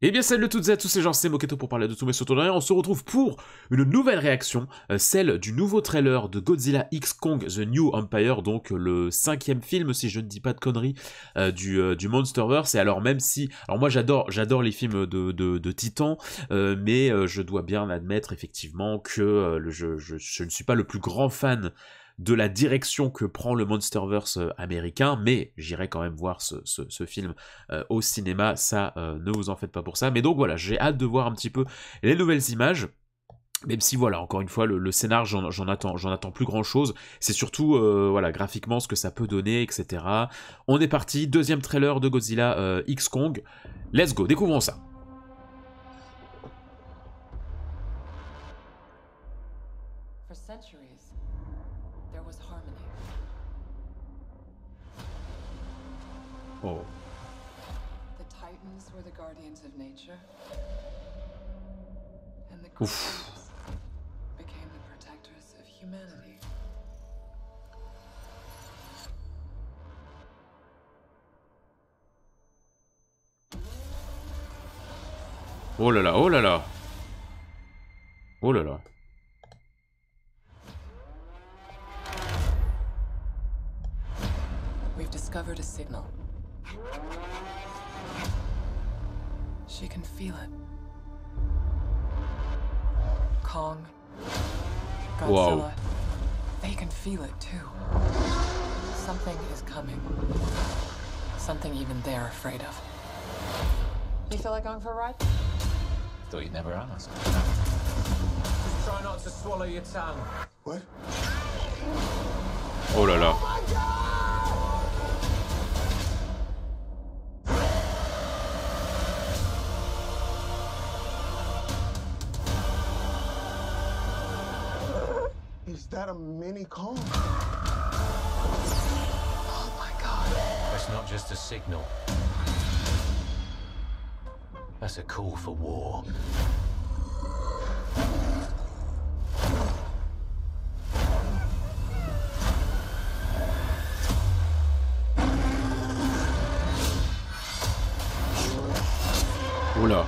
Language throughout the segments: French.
Eh bien salut à toutes et à tous, c'est Jean, c'est Moketo pour parler de tout mais surtout de rien. On se retrouve pour une nouvelle réaction, celle du nouveau trailer de Godzilla X Kong The New Empire, donc le 5e film, si je ne dis pas de conneries, du Monsterverse. Et alors même si, alors moi j'adore les films de Titan, mais je dois bien admettre effectivement que je ne suis pas le plus grand fan de la direction que prend le Monsterverse américain, mais j'irai quand même voir ce film au cinéma, ça ne vous en faites pas pour ça. Mais donc voilà, j'ai hâte de voir un petit peu les nouvelles images. Même si voilà, encore une fois, le scénar, j'en attends plus grand chose. C'est surtout voilà, graphiquement ce que ça peut donner, etc. On est parti, deuxième trailer de Godzilla X Kong. Let's go, découvrons ça. For centuries, there was harmony. Oh. The Titans were the guardians of nature, and the Ouf. creatures became the protectors of humanity. Oh là là, oh là là. Oh là là. We've discovered a signal. She can feel it. Kong, Godzilla, Wow. they can feel it too. Something is coming. Something even they're afraid of. You feel like going for a ride? Thought you'd never ask. Just try not to swallow your tongue. What? Oh là là. Is that a mini Kong? Oh my god. That's not just a signal. That's a call for war. Oula.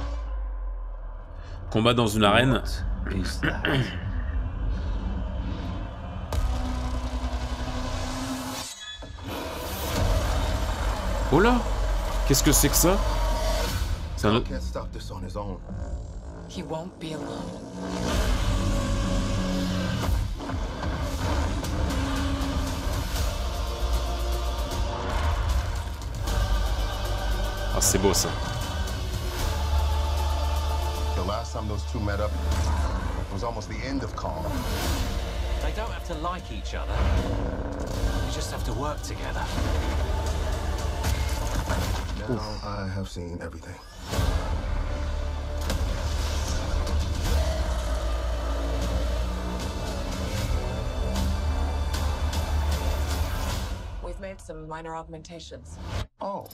Combat dans une arène. What is that? Oh là. Qu'est-ce que c'est que ça? C'est un Kong autre... can't stop this on his own. He won't be alone. Ah, c'est beau ça. The last time those two met up was almost the end of Kong. They don't have to like each other. They just have to work together. Now I have seen everything. We've made some minor augmentations. Oh.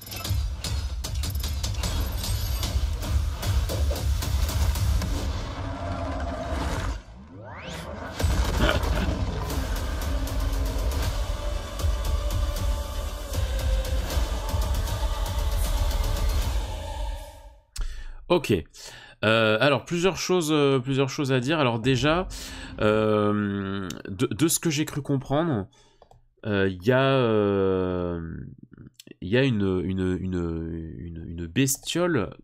Ok. Alors plusieurs choses à dire. Alors déjà, de ce que j'ai cru comprendre, il y a une bestiole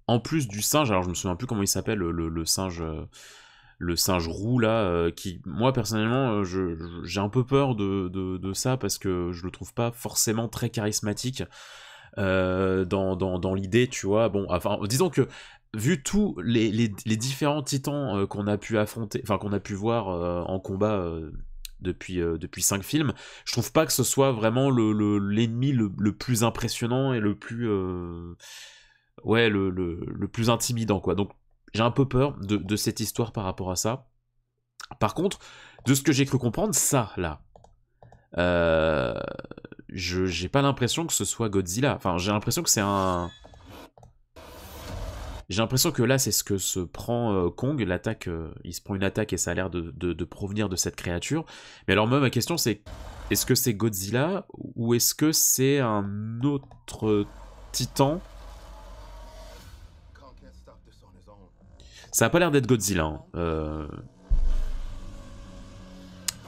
en plus du singe. Alors je me souviens plus comment il s'appelle le singe. Le singe roux là, qui moi personnellement j'ai un peu peur de ça parce que je le trouve pas forcément très charismatique dans l'idée, tu vois. Bon, enfin disons que vu tous les différents titans qu'on a pu affronter, enfin qu'on a pu voir en combat depuis 5 films, je trouve pas que ce soit vraiment l'ennemi le plus impressionnant et le plus ouais le plus intimidant quoi. Donc j'ai un peu peur de cette histoire par rapport à ça. Par contre, de ce que j'ai cru comprendre, ça là, j'ai pas l'impression que ce soit Godzilla. Enfin, j'ai l'impression que c'est un... J'ai l'impression que là, c'est ce que se prend Kong, l'attaque, il se prend une attaque et ça a l'air de provenir de cette créature. Mais alors moi, ma question c'est, est-ce que c'est Godzilla ou est-ce que c'est un autre titan Ça a pas l'air d'être Godzilla. Hein.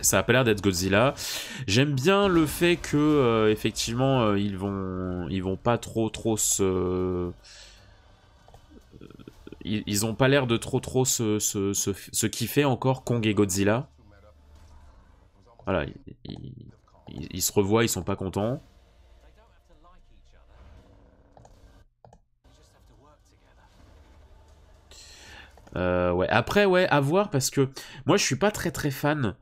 Ça a pas l'air d'être Godzilla. J'aime bien le fait que effectivement ils vont pas trop se ils ont pas l'air de trop se kiffer encore, Kong et Godzilla. Voilà, ils se revoient, ils sont pas contents. Ouais. Après, ouais, à voir, parce que moi je suis pas très fan.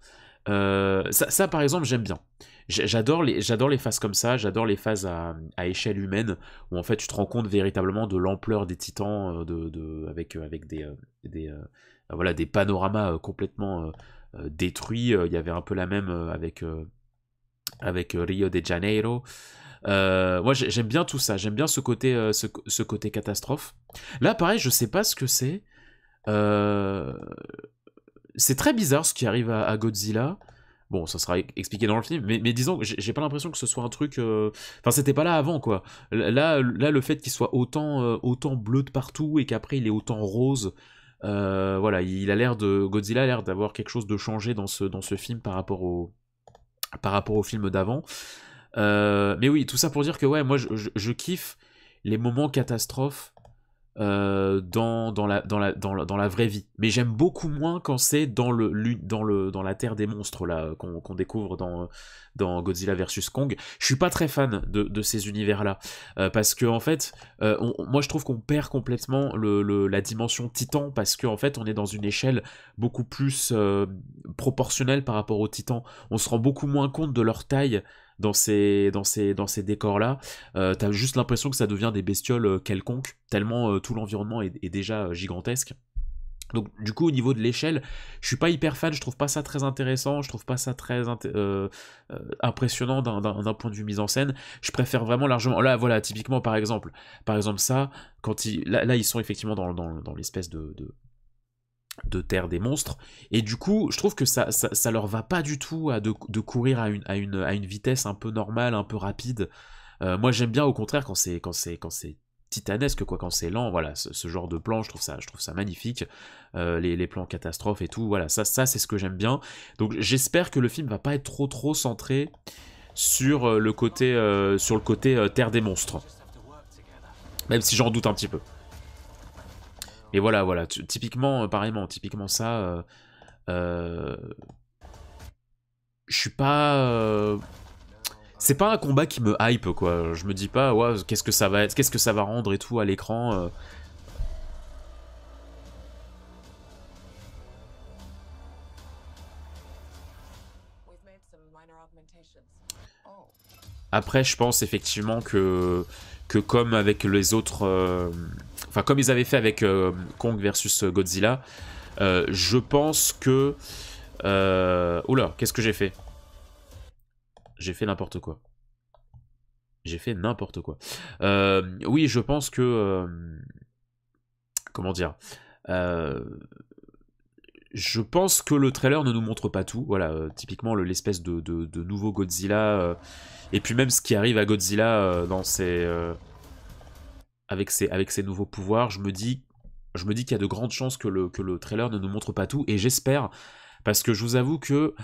Ça par exemple, j'aime bien. J'adore les phases comme ça, j'adore les phases à échelle humaine, où en fait tu te rends compte véritablement de l'ampleur des titans, avec voilà, des panoramas complètement détruits. Il y avait un peu la même avec Rio de Janeiro. Moi j'aime bien tout ça, j'aime bien ce côté catastrophe. Là pareil, je sais pas ce que c'est. C'est très bizarre ce qui arrive à Godzilla. Bon, ça sera expliqué dans le film, mais disons que j'ai pas l'impression que ce soit un truc... Enfin, c'était pas là avant, quoi. Là le fait qu'il soit autant bleu de partout et qu'après il est autant rose, voilà, Godzilla a l'air d'avoir quelque chose de changé dans ce film par rapport au film d'avant. Mais oui, tout ça pour dire que ouais, moi je kiffe les moments catastrophes dans la vraie vie, mais j'aime beaucoup moins quand c'est dans la terre des monstres là qu'on découvre dans Godzilla vs Kong. Je suis pas très fan de ces univers là, parce que en fait moi je trouve qu'on perd complètement la dimension titan, parce que en fait on est dans une échelle beaucoup plus proportionnelle par rapport aux titans. On se rend beaucoup moins compte de leur taille dans ces décors-là. T'as juste l'impression que ça devient des bestioles quelconques, tellement tout l'environnement est déjà gigantesque. Donc du coup au niveau de l'échelle, je suis pas hyper fan, je trouve pas ça très intéressant, je trouve pas ça très impressionnant d'un point de vue mise en scène. Je préfère vraiment largement, là voilà, typiquement par exemple ça, quand là ils sont effectivement dans l'espèce de terre des monstres, et du coup je trouve que ça leur va pas du tout de courir à une vitesse un peu normale, un peu rapide. Moi j'aime bien au contraire quand c'est titanesque, quoi, quand c'est lent. Voilà, ce genre de plan, je trouve ça magnifique. Les plans catastrophes et tout, voilà, ça c'est ce que j'aime bien. Donc j'espère que le film va pas être trop centré sur le côté terre des monstres, même si j'en doute un petit peu. Et voilà, typiquement ça, je suis pas... c'est pas un combat qui me hype, quoi. Je me dis pas, ouais, qu'est-ce que ça va rendre et tout à l'écran. Après, je pense effectivement que comme avec les autres... Enfin, comme ils avaient fait avec Kong versus Godzilla, je pense que... Oula, qu'est-ce que j'ai fait? J'ai fait n'importe quoi. Oui, je pense que... comment dire, je pense que le trailer ne nous montre pas tout. Voilà, typiquement l'espèce de nouveau Godzilla... et puis même ce qui arrive à Godzilla avec ses nouveaux pouvoirs, je me dis qu'il y a de grandes chances que le trailer ne nous montre pas tout, et j'espère, parce que je vous avoue que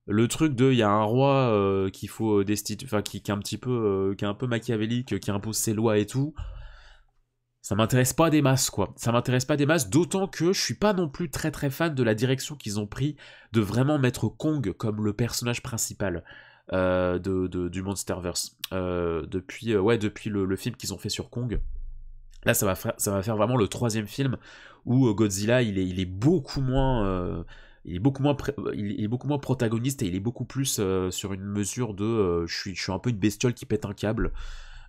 le truc il y a un roi qu'il faut destituer, enfin qui est un petit peu qui est un peu machiavélique, qui impose ses lois et tout, ça m'intéresse pas des masses, quoi. Ça m'intéresse pas des masses, d'autant que je suis pas non plus très fan de la direction qu'ils ont pris de vraiment mettre Kong comme le personnage principal du Monsterverse, depuis le film qu'ils ont fait sur Kong. Là, ça va faire vraiment le 3e film où Godzilla, il est beaucoup moins protagoniste, et il est beaucoup plus sur une mesure de je suis un peu une bestiole qui pète un câble.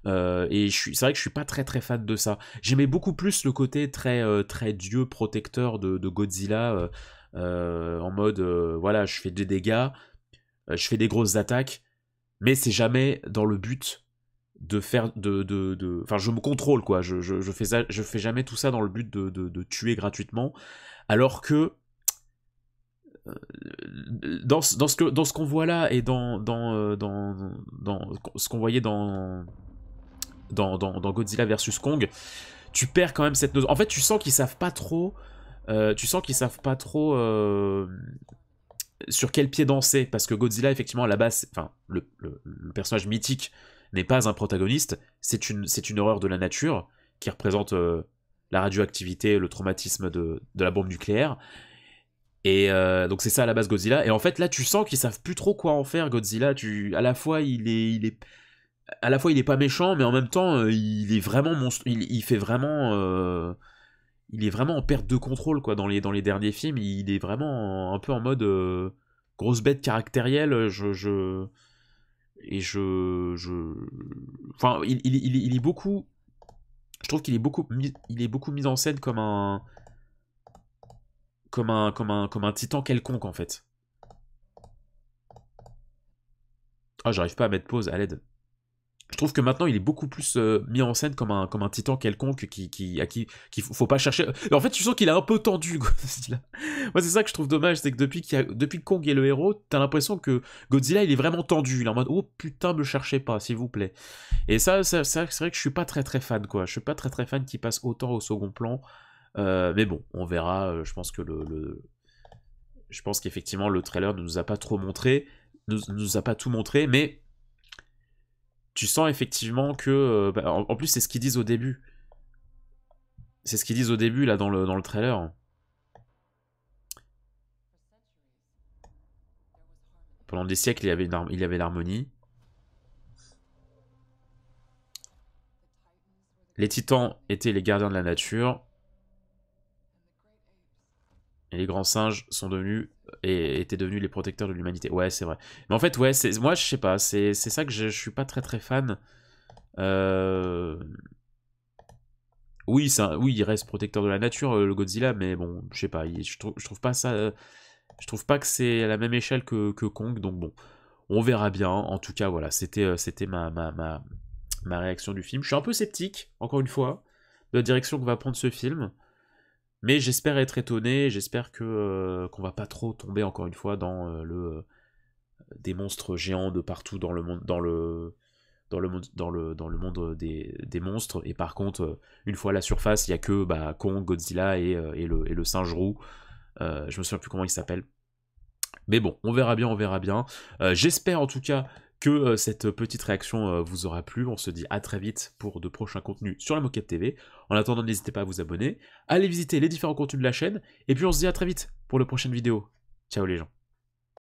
Et c'est vrai que je suis pas très fan de ça. J'aimais beaucoup plus le côté très dieu protecteur de Godzilla, en mode voilà, je fais des dégâts, je fais des grosses attaques, mais c'est jamais dans le but de faire enfin, je me contrôle, quoi. Je fais jamais tout ça dans le but de tuer gratuitement, alors que dans ce qu'on voit là, et dans ce qu'on voyait dans Godzilla vs Kong, tu perds quand même cette notion. En fait, tu sens qu'ils savent pas trop... sur quel pied danser, parce que Godzilla, effectivement, à la base, enfin, le personnage mythique n'est pas un protagoniste, c'est une horreur de la nature, qui représente la radioactivité, le traumatisme de la bombe nucléaire, et donc c'est ça à la base Godzilla, et en fait, là, tu sens qu'ils savent plus trop quoi en faire, Godzilla, à la fois, il est pas méchant, mais en même temps, il est vraiment monstre, il fait vraiment... il est vraiment en perte de contrôle quoi dans les derniers films, il est vraiment un peu en mode grosse bête caractérielle, enfin il est beaucoup, je trouve qu'il est beaucoup mis en scène comme un titan quelconque en fait. Ah, j'arrive pas à mettre pause à l'aide. Je trouve que maintenant il est beaucoup plus mis en scène comme un titan quelconque à qui faut pas chercher. En fait, tu sens qu'il est un peu tendu, Godzilla. Moi, c'est ça que je trouve dommage, c'est que depuis que Kong est le héros, t'as l'impression que Godzilla il est vraiment tendu. Il est en mode oh putain, me cherchez pas, s'il vous plaît. Et ça c'est vrai que je suis pas très fan quoi. Je suis pas très fan qu'il passe autant au second plan. Mais bon, on verra. Je pense que je pense qu'effectivement le trailer ne nous a pas trop montré, nous a pas tout montré, mais tu sens effectivement que... en plus, c'est ce qu'ils disent au début. C'est ce qu'ils disent au début, là, dans le trailer. Pendant des siècles, il y avait l'harmonie. Les titans étaient les gardiens de la nature. Et les grands singes étaient devenus les protecteurs de l'humanité. Ouais, c'est vrai. Mais en fait, ouais, moi, je sais pas. C'est ça que je suis pas très fan. Oui, il reste protecteur de la nature, le Godzilla, mais bon, je sais pas. Je trouve pas ça... je trouve pas que c'est à la même échelle que Kong, donc bon. On verra bien. En tout cas, voilà. C'était ma réaction du film. Je suis un peu sceptique, encore une fois, de la direction que va prendre ce film. Mais j'espère être étonné, j'espère qu'on va pas trop tomber encore une fois dans des monstres géants de partout dans le monde, dans le monde des monstres, et par contre une fois à la surface il y a que Kong, Godzilla et le singe roux, je me souviens plus comment il s'appelle, mais bon, on verra bien. J'espère en tout cas que cette petite réaction vous aura plu. On se dit à très vite pour de prochains contenus sur la Moquette TV. En attendant, n'hésitez pas à vous abonner, allez visiter les différents contenus de la chaîne, et puis on se dit à très vite pour la prochaine vidéo. Ciao les gens.